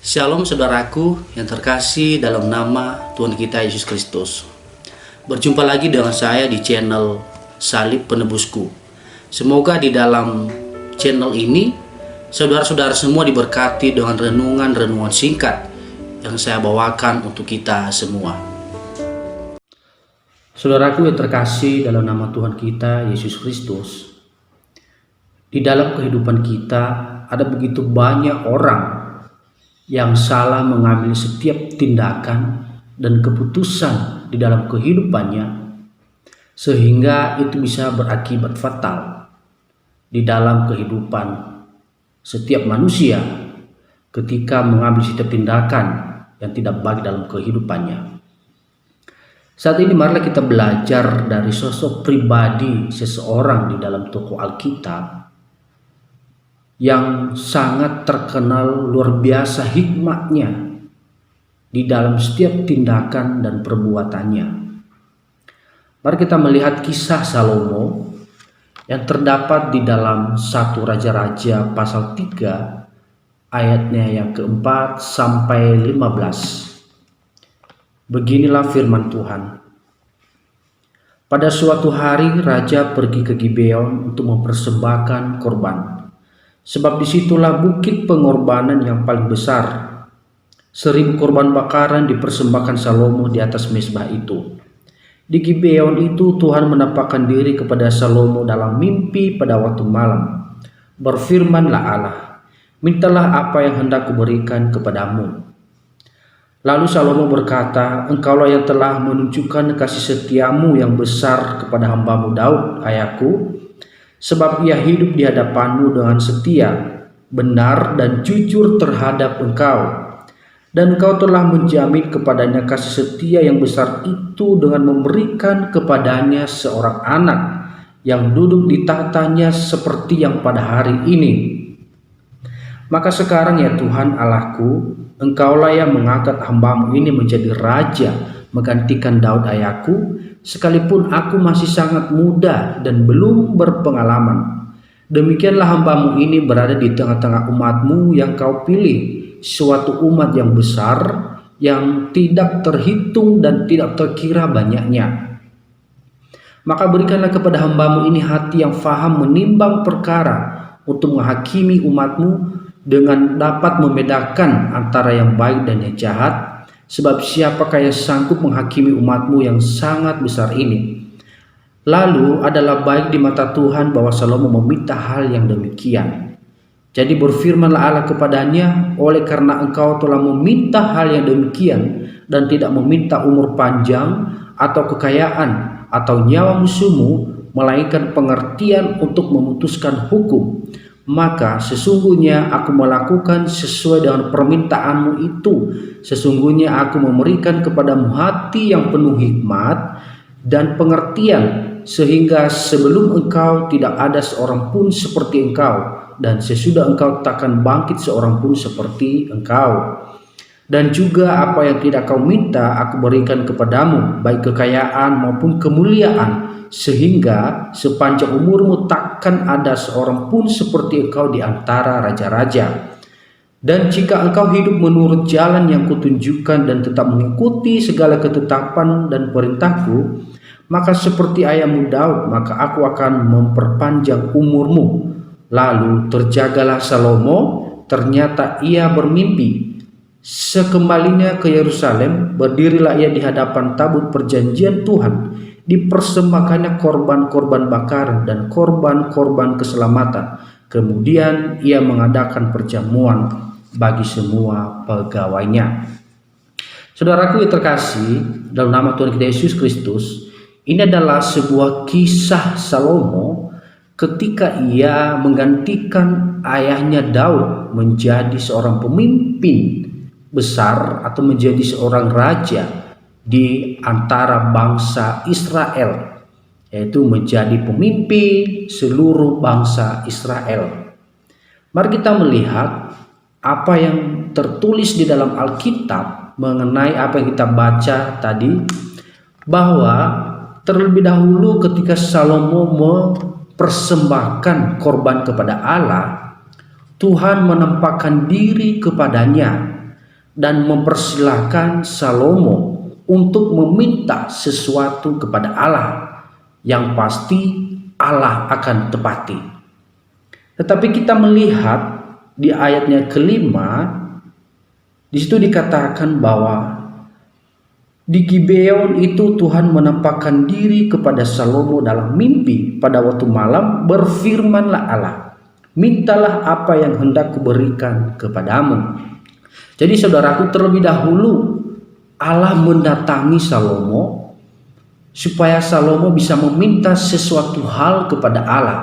Shalom saudaraku yang terkasih dalam nama Tuhan kita Yesus Kristus. Berjumpa lagi dengan saya di channel Salib Penebusku. Semoga di dalam channel ini saudara-saudara semua diberkati dengan renungan-renungan singkat yang saya bawakan untuk kita semua. Saudaraku yang terkasih dalam nama Tuhan kita Yesus Kristus, di dalam kehidupan kita ada begitu banyak orang yang salah mengambil setiap tindakan dan keputusan di dalam kehidupannya, sehingga itu bisa berakibat fatal di dalam kehidupan setiap manusia ketika mengambil setiap tindakan yang tidak baik dalam kehidupannya. Saat ini marilah kita belajar dari sosok pribadi seseorang di dalam tokoh Alkitab yang sangat terkenal luar biasa hikmatnya di dalam setiap tindakan dan perbuatannya. Mari kita melihat kisah Salomo yang terdapat di dalam 1 Raja-Raja pasal 3 ayatnya yang keempat sampai 15. Beginilah firman Tuhan. Pada suatu hari raja pergi ke Gibeon untuk mempersembahkan korban. Sebab disitulah bukit pengorbanan yang paling besar. 1000 korban bakaran dipersembahkan Salomo di atas mezbah itu. Di Gibeon itu Tuhan menampakkan diri kepada Salomo dalam mimpi pada waktu malam. Berfirmanlah Allah, mintalah apa yang hendak kuberikan kepadamu. Lalu Salomo berkata, engkaulah yang telah menunjukkan kasih setiamu yang besar kepada hambamu Daud, ayahku, sebab ia hidup di hadapanmu dengan setia, benar dan jujur terhadap engkau. Dan engkau telah menjamin kepadanya kasih setia yang besar itu dengan memberikan kepadanya seorang anak yang duduk di tahtanya seperti yang pada hari ini. Maka sekarang ya Tuhan Allahku, engkaulah yang mengangkat hambamu ini menjadi raja menggantikan Daud ayahku, sekalipun aku masih sangat muda dan belum berpengalaman. Demikianlah hambamu ini berada di tengah-tengah umatmu yang kau pilih, suatu umat yang besar, yang tidak terhitung dan tidak terkira banyaknya. Maka berikanlah kepada hambamu ini hati yang faham menimbang perkara, untuk menghakimi umatmu dengan dapat membedakan antara yang baik dan yang jahat. Sebab siapakah yang sanggup menghakimi umatmu yang sangat besar ini? Lalu adalah baik di mata Tuhan bahwa Salomo meminta hal yang demikian. Jadi berfirmanlah Allah kepadanya, oleh karena engkau telah meminta hal yang demikian dan tidak meminta umur panjang atau kekayaan atau nyawa musuhmu, melainkan pengertian untuk memutuskan hukum, maka sesungguhnya aku melakukan sesuai dengan permintaanmu itu. Sesungguhnya aku memberikan kepadamu hati yang penuh hikmat dan pengertian, sehingga sebelum engkau tidak ada seorang pun seperti engkau, dan sesudah engkau takkan bangkit seorang pun seperti engkau. Dan juga apa yang tidak kau minta aku berikan kepadamu, baik kekayaan maupun kemuliaan, sehingga sepanjang umurmu takkan ada seorang pun seperti engkau di antara raja-raja. Dan jika engkau hidup menurut jalan yang kutunjukkan dan tetap mengikuti segala ketetapan dan perintahku, maka seperti ayahmu Daud, maka aku akan memperpanjang umurmu. Lalu terjagalah Salomo, ternyata ia bermimpi. Sekembalinya ke Yerusalem, berdirilah ia di hadapan tabut perjanjian Tuhan, dipersembahkannya korban-korban bakaran dan korban-korban keselamatan. Kemudian ia mengadakan perjamuan bagi semua pegawainya. Saudaraku yang terkasih dalam nama Tuhan kita Yesus Kristus, ini adalah sebuah kisah Salomo ketika ia menggantikan ayahnya Daud menjadi seorang pemimpin besar atau menjadi seorang raja di antara bangsa Israel, yaitu menjadi pemimpin seluruh bangsa Israel. Mari kita melihat apa yang tertulis di dalam Alkitab mengenai apa yang kita baca tadi, bahwa terlebih dahulu ketika Salomo mempersembahkan korban kepada Allah, Tuhan menampakkan diri kepadanya dan mempersilahkan Salomo untuk meminta sesuatu kepada Allah yang pasti Allah akan tepati. Tetapi kita melihat di ayatnya kelima, di situ dikatakan bahwa di Gibeon itu Tuhan menampakkan diri kepada Salomo dalam mimpi pada waktu malam. Berfirmanlah Allah, mintalah apa yang hendak kuberikan kepadamu. Jadi saudaraku, terlebih dahulu Allah mendatangi Salomo supaya Salomo bisa meminta sesuatu hal kepada Allah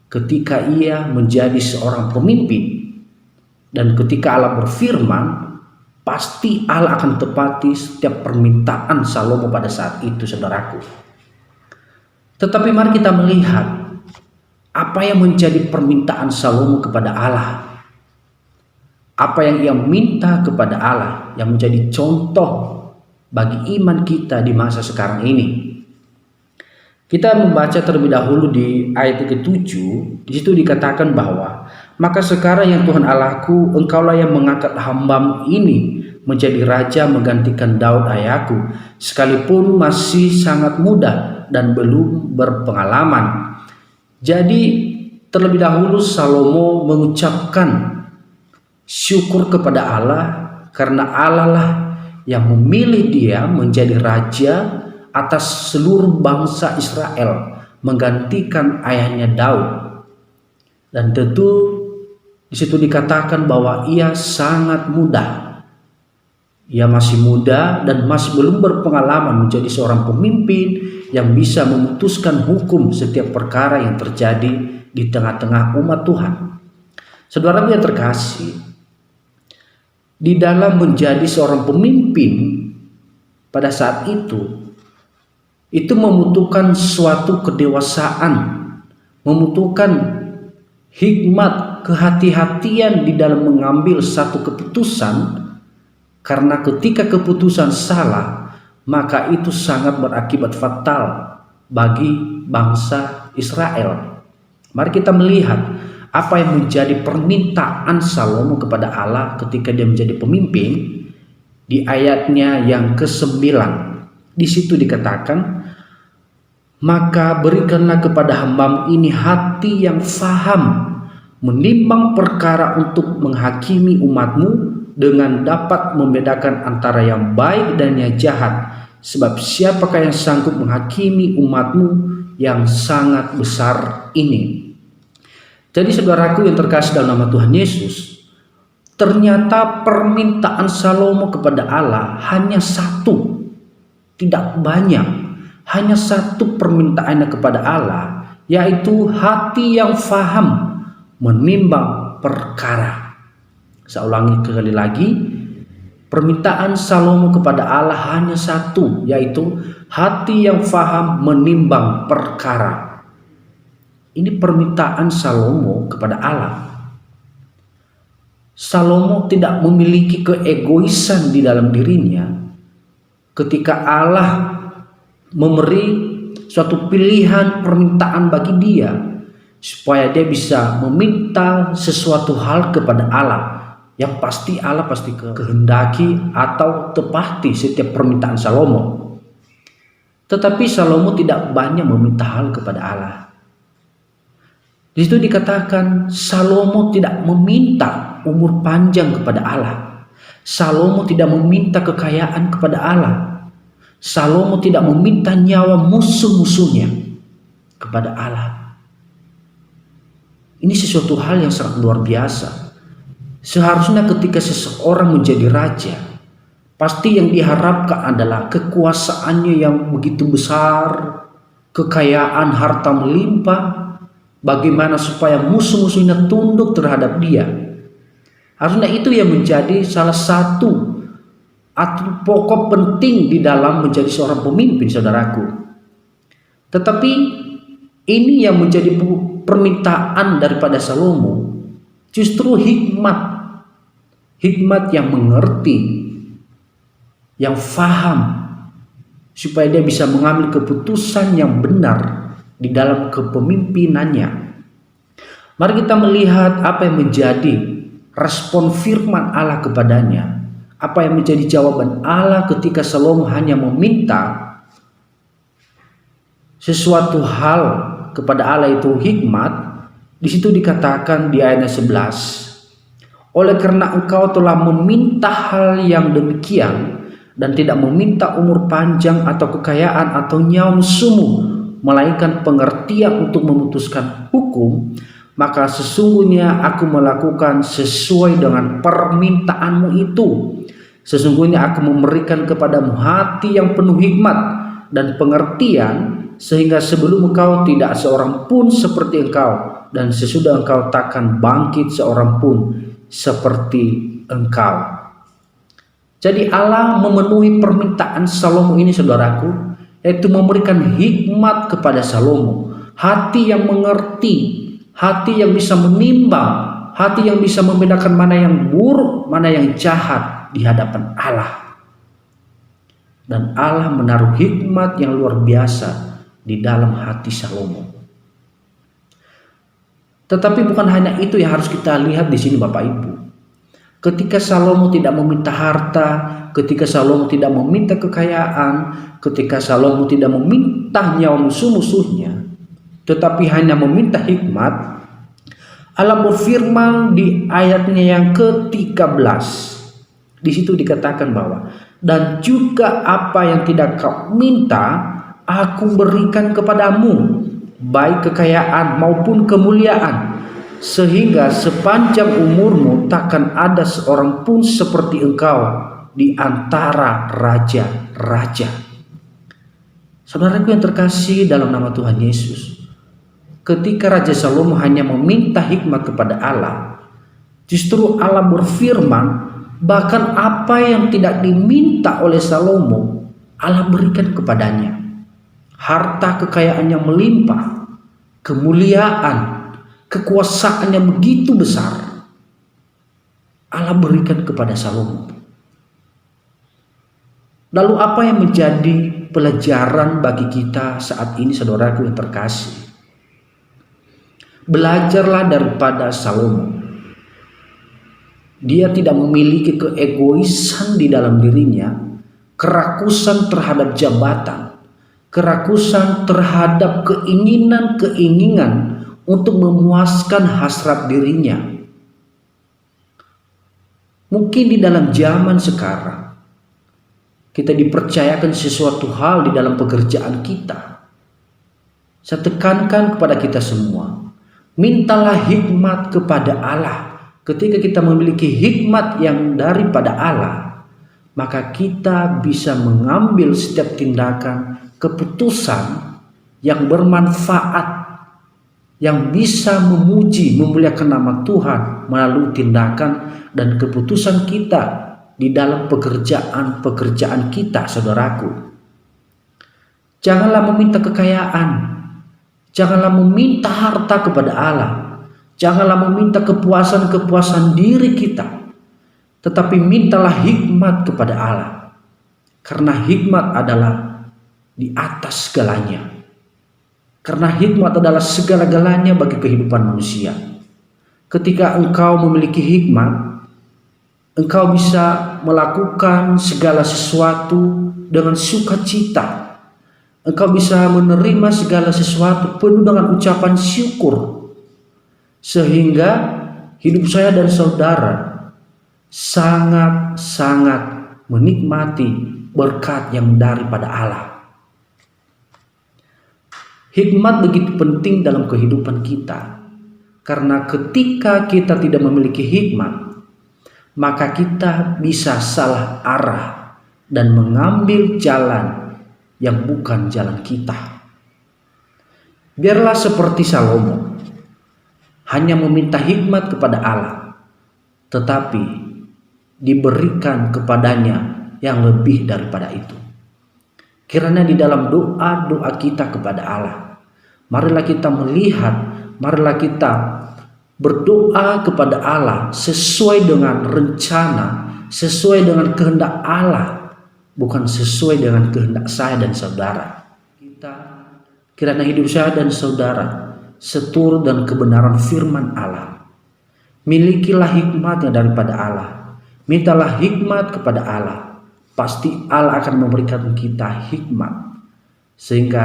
ketika ia menjadi seorang pemimpin. Dan ketika Allah berfirman, pasti Allah akan tepati setiap permintaan Salomo pada saat itu, saudaraku. Tetapi mari kita melihat apa yang menjadi permintaan Salomo kepada Allah. Apa yang ia minta kepada Allah yang menjadi contoh bagi iman kita di masa sekarang ini. Kita membaca terlebih dahulu di ayat ke-7, di situ dikatakan bahwa maka sekarang yang Tuhan Allahku, engkaulah yang mengangkat hamba ini menjadi raja menggantikan Daud ayahku, sekalipun masih sangat muda dan belum berpengalaman. Jadi terlebih dahulu Salomo mengucapkan syukur kepada Allah karena Allah lah yang memilih dia menjadi raja atas seluruh bangsa Israel menggantikan ayahnya Daud. Dan tentu di situ dikatakan bahwa ia sangat muda. Ia masih muda dan masih belum berpengalaman menjadi seorang pemimpin yang bisa memutuskan hukum setiap perkara yang terjadi di tengah-tengah umat Tuhan. Saudara yang terkasih, di dalam menjadi seorang pemimpin pada saat itu membutuhkan suatu kedewasaan, membutuhkan hikmat, kehati-hatian di dalam mengambil satu keputusan, karena ketika keputusan salah, maka itu sangat berakibat fatal bagi bangsa Israel. Mari kita melihat apa yang menjadi permintaan Salomo kepada Allah ketika dia menjadi pemimpin di ayatnya yang ke-9. Di situ dikatakan, maka berikanlah kepada hambamu ini hati yang faham menimbang perkara untuk menghakimi umatmu dengan dapat membedakan antara yang baik dan yang jahat, sebab siapakah yang sanggup menghakimi umatmu yang sangat besar ini. Jadi saudaraku yang terkasih dalam nama Tuhan Yesus, ternyata permintaan Salomo kepada Allah hanya satu, tidak banyak, hanya satu permintaannya kepada Allah, yaitu hati yang faham menimbang perkara. Saya ulangi sekali lagi, permintaan Salomo kepada Allah hanya satu, yaitu hati yang faham menimbang perkara. Ini permintaan Salomo kepada Allah. Salomo tidak memiliki keegoisan di dalam dirinya ketika Allah memberi suatu pilihan permintaan bagi dia supaya dia bisa meminta sesuatu hal kepada Allah yang pasti Allah pasti kehendaki atau tepati setiap permintaan Salomo. Tetapi Salomo tidak banyak meminta hal kepada Allah. Di situ dikatakan Salomo tidak meminta umur panjang kepada Allah. Salomo tidak meminta kekayaan kepada Allah. Salomo tidak meminta nyawa musuh-musuhnya kepada Allah. Ini sesuatu hal yang sangat luar biasa. Seharusnya ketika seseorang menjadi raja, pasti yang diharapkan adalah kekuasaannya yang begitu besar, kekayaan, harta melimpah. Bagaimana supaya musuh-musuhnya tunduk terhadap dia. Harusnya itu yang menjadi salah satu atau pokok penting di dalam menjadi seorang pemimpin, saudaraku. Tetapi ini yang menjadi permintaan daripada Salomo, justru hikmat yang mengerti, yang faham, supaya dia bisa mengambil keputusan yang benar di dalam kepemimpinannya. Mari kita melihat apa yang menjadi respon firman Allah kepadanya Apa yang menjadi jawaban Allah ketika Salomo hanya meminta sesuatu hal kepada Allah, itu hikmat? Di situ dikatakan di ayat 11, oleh karena engkau telah meminta hal yang demikian dan tidak meminta umur panjang atau kekayaan atau nyawa musuhmu, melainkan pengertian untuk memutuskan hukum, maka sesungguhnya aku melakukan sesuai dengan permintaanmu itu. Sesungguhnya aku memberikan kepadamu hati yang penuh hikmat dan pengertian, sehingga sebelum engkau tidak seorang pun seperti engkau, dan sesudah engkau takkan bangkit seorang pun seperti engkau. Jadi Allah memenuhi permintaan Salomo ini, saudaraku, yaitu memberikan hikmat kepada Salomo, hati yang mengerti, hati yang bisa menimbang, hati yang bisa membedakan mana yang buruk, mana yang jahat di hadapan Allah. Dan Allah menaruh hikmat yang luar biasa di dalam hati Salomo. Tetapi bukan hanya itu yang harus kita lihat di sini, Bapak Ibu. Ketika Salomo tidak meminta harta, ketika Salomo tidak meminta kekayaan, ketika Salomo tidak meminta nyawa musuh-musuhnya, tetapi hanya meminta hikmat, Allah berfirman di ayatnya yang ke-13. Di situ dikatakan bahwa, dan juga apa yang tidak kau minta, aku berikan kepadamu, baik kekayaan maupun kemuliaan, sehingga sepanjang umurmu takkan ada seorang pun seperti engkau di antara raja-raja. Saudaraku yang terkasih dalam nama Tuhan Yesus, ketika Raja Salomo hanya meminta hikmat kepada Allah, justru Allah berfirman, bahkan apa yang tidak diminta oleh Salomo, Allah berikan kepadanya. Harta kekayaan yang melimpah, kemuliaan, kekuasaan yang begitu besar, Allah berikan kepada Salomo. Lalu apa yang menjadi pelajaran bagi kita saat ini, saudaraku yang terkasih? Belajarlah daripada Salomo. Dia tidak memiliki keegoisan di dalam dirinya, kerakusan terhadap jabatan, kerakusan terhadap keinginan-keinginan untuk memuaskan hasrat dirinya. Mungkin di dalam zaman sekarang kita dipercayakan sesuatu hal di dalam pekerjaan kita. Saya tekankan kepada kita semua, mintalah hikmat kepada Allah. Ketika kita memiliki hikmat yang daripada Allah, maka kita bisa mengambil setiap tindakan, keputusan yang bermanfaat, yang bisa memuji, memuliakan nama Tuhan melalui tindakan dan keputusan kita di dalam pekerjaan-pekerjaan kita, saudaraku. Janganlah meminta kekayaan, janganlah meminta harta kepada Allah, janganlah meminta kepuasan-kepuasan diri kita, tetapi mintalah hikmat kepada Allah, karena hikmat adalah di atas segalanya. Karena hikmat adalah segala-galanya bagi kehidupan manusia. Ketika engkau memiliki hikmat, engkau bisa melakukan segala sesuatu dengan sukacita. Engkau bisa menerima segala sesuatu penuh dengan ucapan syukur. Sehingga hidup saya dan saudara sangat-sangat menikmati berkat yang daripada Allah. Hikmat begitu penting dalam kehidupan kita, karena ketika kita tidak memiliki hikmat, maka kita bisa salah arah dan mengambil jalan yang bukan jalan kita. Biarlah seperti Salomo, hanya meminta hikmat kepada Allah, tetapi diberikan kepadanya yang lebih daripada itu. Kiranya di dalam doa-doa kita kepada Allah, marilah kita melihat, marilah kita berdoa kepada Allah sesuai dengan rencana, sesuai dengan kehendak Allah, bukan sesuai dengan kehendak saya dan saudara. Kiranya hidup saya dan saudara seturut dan kebenaran firman Allah. Milikilah hikmatnya daripada Allah. Mintalah hikmat kepada Allah. Pasti Allah akan memberikan kita hikmat, sehingga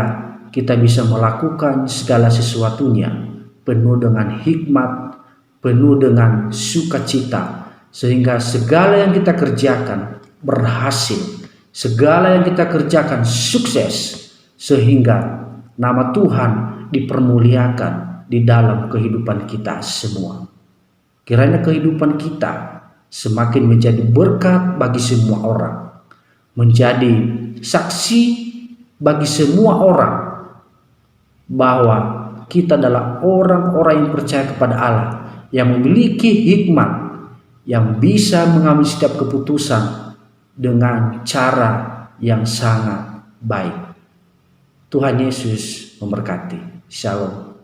kita bisa melakukan segala sesuatunya penuh dengan hikmat, penuh dengan sukacita, sehingga segala yang kita kerjakan berhasil, segala yang kita kerjakan sukses, sehingga nama Tuhan dipermuliakan di dalam kehidupan kita semua. Kiranya kehidupan kita semakin menjadi berkat bagi semua orang, menjadi saksi bagi semua orang bahwa kita adalah orang-orang yang percaya kepada Allah, yang memiliki hikmat, yang bisa mengambil setiap keputusan dengan cara yang sangat baik. Tuhan Yesus memberkati. Shalom.